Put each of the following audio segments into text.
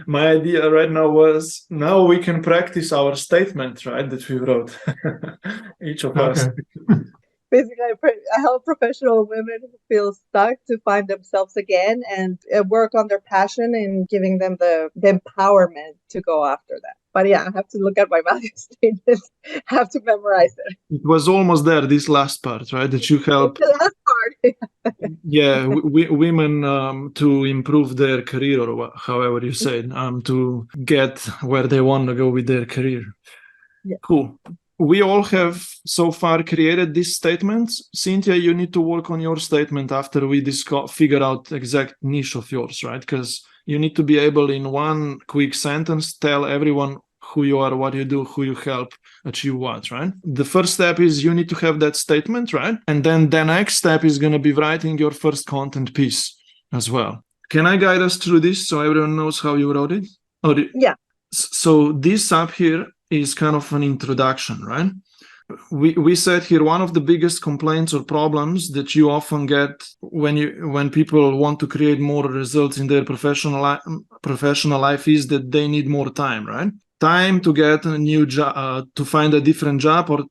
My idea right now was now we can practice our statement, right, that we wrote, each of us. Basically, I help professional women who feel stuck to find themselves again and work on their passion and giving them the empowerment to go after that. But yeah, I have to look at my value statement, have to memorize it. It was almost there, this last part, right, that you help. The last part. Yeah, women to improve their career, or however you say it, to get where they want to go with their career. Yeah. Cool. We all have so far created these statements. Cynthia, you need to work on your statement after we figure out exact niche of yours, right? Because you need to be able in one quick sentence tell everyone who you are, what you do, who you help achieve what, right? The first step is you need to have that statement, right? And then the next step is going to be writing your first content piece as well. Can I guide us through this so everyone knows how you wrote it? Yeah. So this up here is kind of an introduction, right? We said here one of the biggest complaints or problems that you often get when people want to create more results in their professional life is that they need more time, right? Time to get a new job, to find a different job, or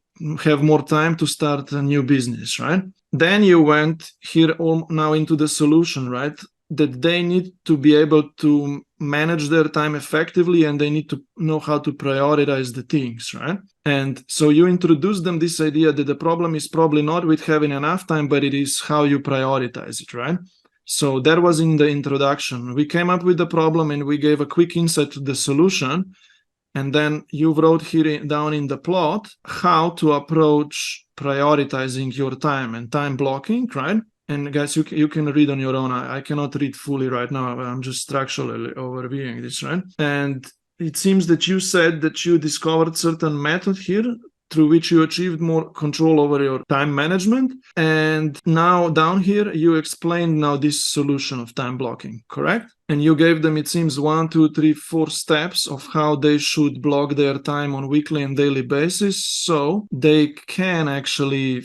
have more time to start a new business, right? Then you went here now into the solution, right? That they need to be able to manage their time effectively, and they need to know how to prioritize the things, right? And so you introduce them this idea that the problem is probably not with having enough time, but it is how you prioritize it, right? So that was in the introduction. We came up with the problem and we gave a quick insight to the solution. And then you wrote here down in the plot how to approach prioritizing your time and time blocking, right? And guys, you can read on your own. I cannot read fully right now. I'm just structurally overviewing this, right? And it seems that you said that you discovered certain method here through which you achieved more control over your time management. And now down here, you explained now this solution of time blocking, correct? And you gave them, it seems, 1, 2, 3, 4 steps of how they should block their time on weekly and daily basis, so they can actually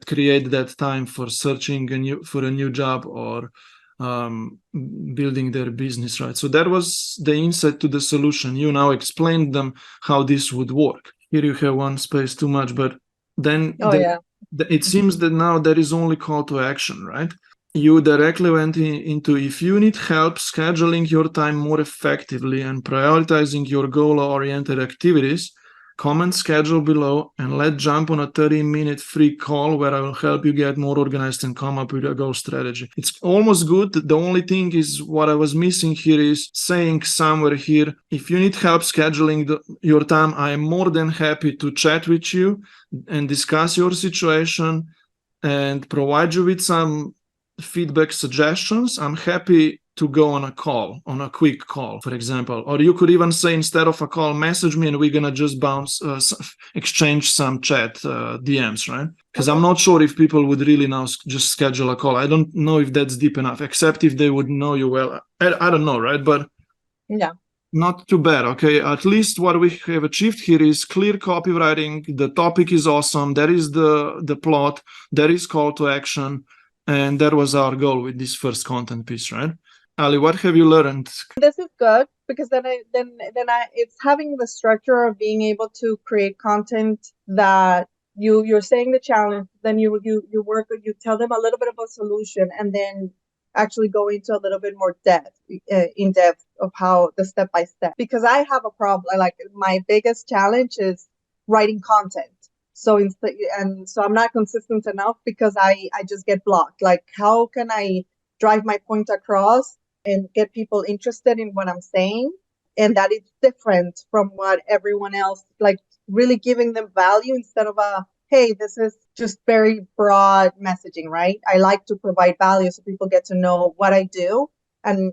create that time for searching for a new job or building their business, right? So that was the insight to the solution. You now explained them how this would work. Here you have one space too much, but then it seems that now there is only call to action, right? You directly went into if you need help scheduling your time more effectively and prioritizing your goal-oriented activities, comment schedule below and let's jump on a 30-minute free call where I will help you get more organized and come up with a goal strategy. It's almost good. The only thing is what I was missing here is saying somewhere here, if you need help scheduling your time, I am more than happy to chat with you and discuss your situation and provide you with some feedback suggestions. I'm happy to go on a quick call, for example. Or you could even say, instead of a call, message me and we're going to just exchange some chat DMs, right? Because I'm not sure if people would really now just schedule a call. I don't know if that's deep enough, except if they would know you well. I don't know, right? But yeah, not too bad. Okay, at least what we have achieved here is clear copywriting. The topic is awesome. There is the plot. There is call to action. And that was our goal with this first content piece, right? Ali, what have you learned? This is good because then it's having the structure of being able to create content that you're saying the challenge, then you work, you tell them a little bit of a solution, and then actually go into a little bit more in depth of how the step by step. Because I have a problem. Like my biggest challenge is writing content. So I'm not consistent enough because I just get blocked. Like, how can I drive my point across and get people interested in what I'm saying, and that it's different from what everyone else, like really giving them value instead of hey, this is just very broad messaging, right? I like to provide value so people get to know what I do. And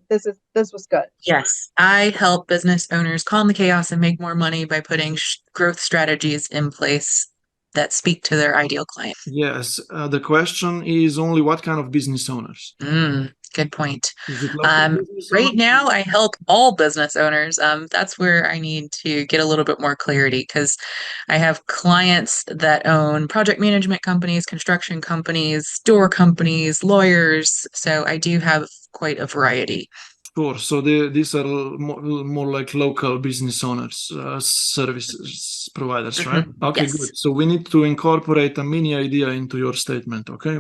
this was good. Yes, I help business owners calm the chaos and make more money by putting growth strategies in place that speak to their ideal client. Yes, the question is only what kind of business owners? Good point. Right now, I help all business owners. That's where I need to get a little bit more clarity, because I have clients that own project management companies, construction companies, store companies, lawyers. So I do have quite a variety. Sure. So these are more like local business owners, services providers, right? Okay, Yes. good. So we need to incorporate a mini idea into your statement. Okay,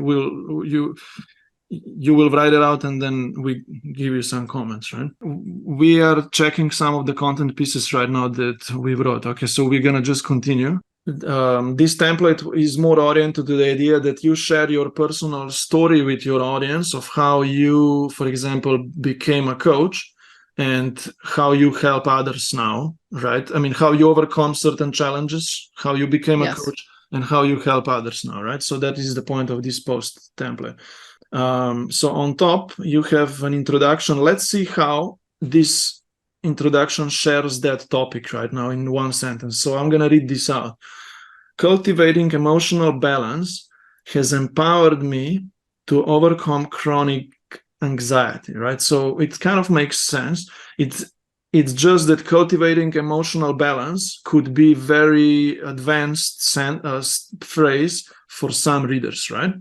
you will write it out and then we give you some comments, right? We are checking some of the content pieces right now that we wrote. Okay, so we're gonna just continue. This template is more oriented to the idea that you share your personal story with your audience of how you, for example, became a coach and how you help others now, right? I mean, how you overcome certain challenges, how you became a coach, and how you help others now, right? So that is the point of this post template. So on top, you have an introduction. Let's see how this introduction shares that topic right now in one sentence. So I'm going to read this out. Cultivating emotional balance has empowered me to overcome chronic anxiety, right? So it kind of makes sense. It's just that cultivating emotional balance could be very advanced phrase for some readers, right?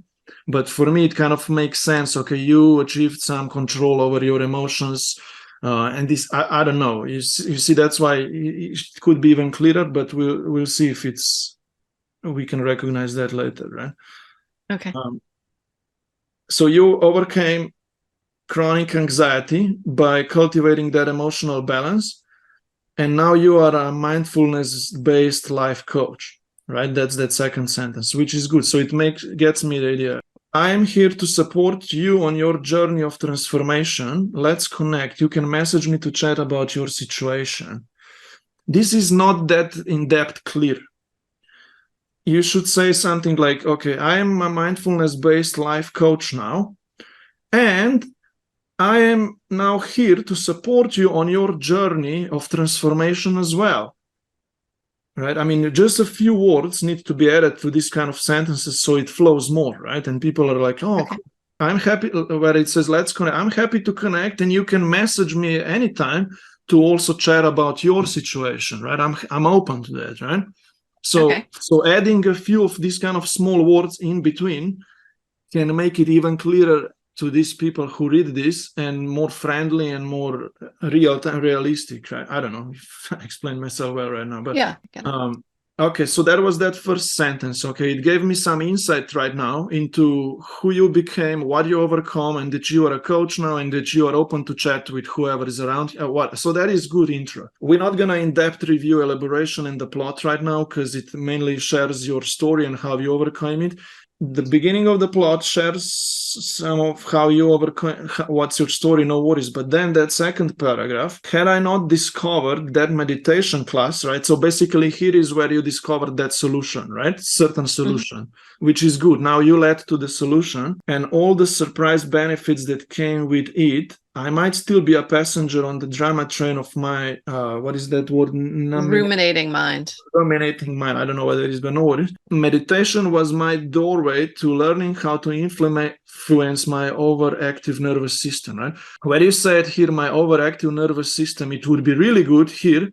But for me, it kind of makes sense. Okay, you achieved some control over your emotions. And this, I don't know. You see, that's why it could be even clearer, but we'll see if we can recognize that later, right? Okay. So you overcame chronic anxiety by cultivating that emotional balance, and now you are a mindfulness-based life coach, right? That's that second sentence, which is good. So it gets me the idea. I am here to support you on your journey of transformation. Let's connect. You can message me to chat about your situation. This is not that in-depth clear. You should say something like, okay, I am a mindfulness-based life coach now, and I am now here to support you on your journey of transformation as well. Right? I mean, just a few words need to be added to this kind of sentences so it flows more, right? And people are like, oh, okay. I'm happy, where it says, let's connect. I'm happy to connect, and you can message me anytime to also chat about your situation, right? I'm open to that, right? So, so adding a few of these kind of small words in between can make it even clearer to these people who read this, and more friendly and more realistic, right? I don't know if I explained myself well right now, but yeah. Okay, so that was that first sentence. Okay, it gave me some insight right now into who you became, what you overcome, and that you are a coach now, and that you are open to chat with whoever is around. So that is good intro. We're not gonna in-depth review elaboration in the plot right now because it mainly shares your story and how you overcame it. The beginning of the plot shares some of how you overcome, what's your story, no worries. But then that second paragraph, had I not discovered that meditation class, right? So basically here is where you discovered that solution, right? Certain solution, which is good. Now you led to the solution and all the surprise benefits that came with it. I might still be a passenger on the drama train of my, what is that word? Ruminating mind. Ruminating mind. I don't know whether it is, but no worries. Meditation was my doorway to learning how to influence my overactive nervous system, right? Where you said here, my overactive nervous system, it would be really good here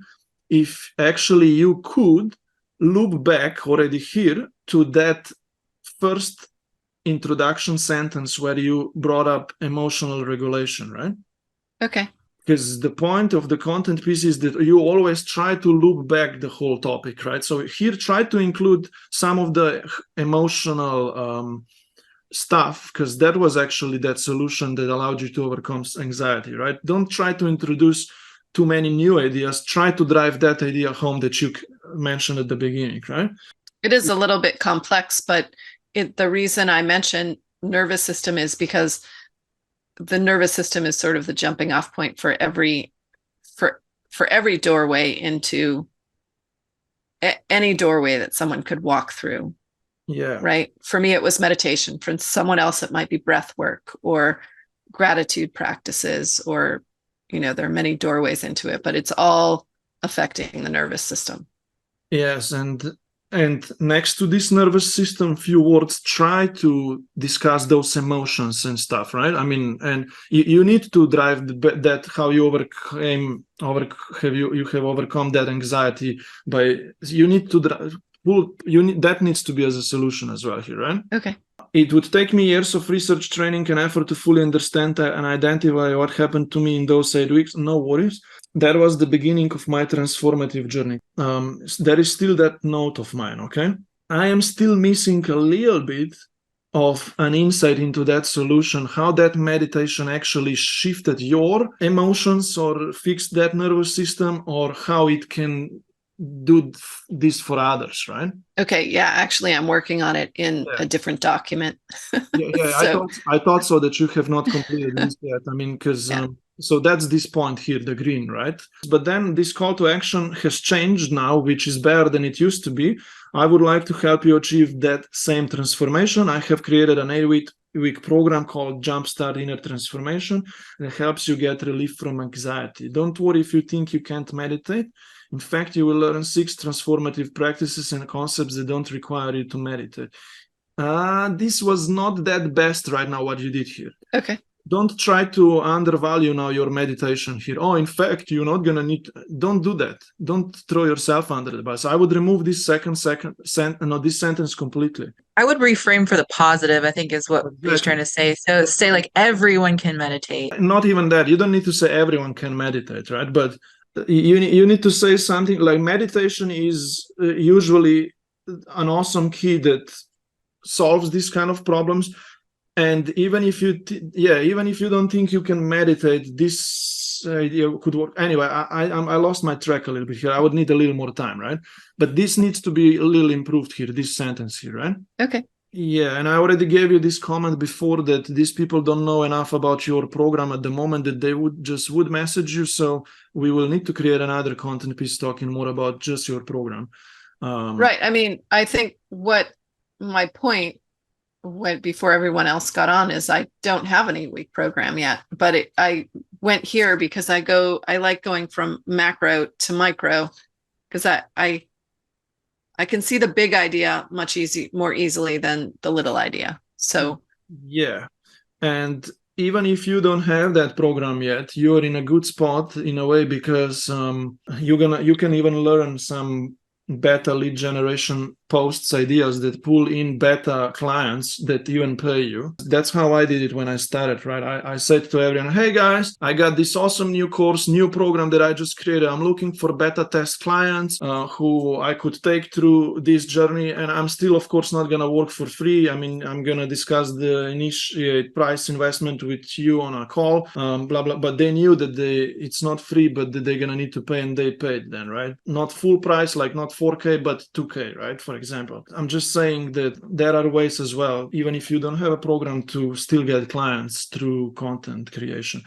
if actually you could loop back already here to that first introduction sentence where you brought up emotional regulation, right? Okay. Because the point of the content piece is that you always try to loop back the whole topic, right? So here, try to include some of the emotional stuff, because that was actually that solution that allowed you to overcome anxiety, right? Don't try to introduce too many new ideas. Try to drive that idea home that you mentioned at the beginning, right? It is a little bit complex, but the reason I mention nervous system is because the nervous system is sort of the jumping off point for every doorway into any doorway that someone could walk through. Yeah. Right. For me, it was meditation. For someone else, it might be breath work or gratitude practices, or, there are many doorways into it, but it's all affecting the nervous system. Yes. And next to this nervous system, few words, try to discuss those emotions and stuff, right? I mean, and you need to drive that, how you you have overcome that anxiety by, you need to drive, that needs to be as a solution as well here, right? Okay. It would take me years of research, training, and effort to fully understand and identify what happened to me in those 8 weeks. No worries. That was the beginning of my transformative journey. There is still that note of mine, okay? I am still missing a little bit of an insight into that solution, how that meditation actually shifted your emotions or fixed that nervous system, or how it can do this for others, right? Okay, yeah, actually I'm working on it in a different document. Yeah, So, I thought so that you have not completed this yet. I mean, because so that's this point here, the green, right? But then this call to action has changed now, which is better than it used to be. I would like to help you achieve that same transformation. I have created an 8-week program called Jumpstart Inner Transformation that helps you get relief from anxiety. Don't worry if you think you can't meditate. In fact, you will learn 6 transformative practices and concepts that don't require you to meditate. This was not that best right now, what you did here. okay. Don't try to undervalue now your meditation here. Oh, in fact, you're not gonna need. Don't do that. Don't throw yourself under the bus. I would remove this this sentence completely. I would reframe for the positive, I think is what he's trying to say. So say like everyone can meditate. Not even that. You don't need to say everyone can meditate, right? But you need to say something like meditation is usually an awesome key that solves these kind of problems. And even if you don't think you can meditate, this idea could work. Anyway, I lost my track a little bit here. I would need a little more time, right? But this needs to be a little improved here, this sentence here, right? Okay. Yeah, and I already gave you this comment before that these people don't know enough about your program at the moment that they would message you. So we will need to create another content piece talking more about just your program. Right. I mean, I think what my point before everyone else got on is I don't have an 8-week program yet, but I went here because I like going from macro to micro because I can see the big idea much more easily than the little idea. So yeah, and even if you don't have that program yet, you're in a good spot in a way because you can even learn some beta lead generation posts ideas that pull in beta clients that even pay you. That's how I did it when I started, right? I said to everyone, hey guys, I got this awesome new course, new program that I just created. I'm looking for beta test clients who I could take through this journey. And I'm still, of course, not going to work for free. I mean, I'm going to discuss the initiate price investment with you on a call, blah, blah. But they knew that it's not free, but that they're going to need to pay, and they paid then, right? Not full price, like not 4K, but 2K, right? For example, I'm just saying that there are ways as well, even if you don't have a program, to still get clients through content creation.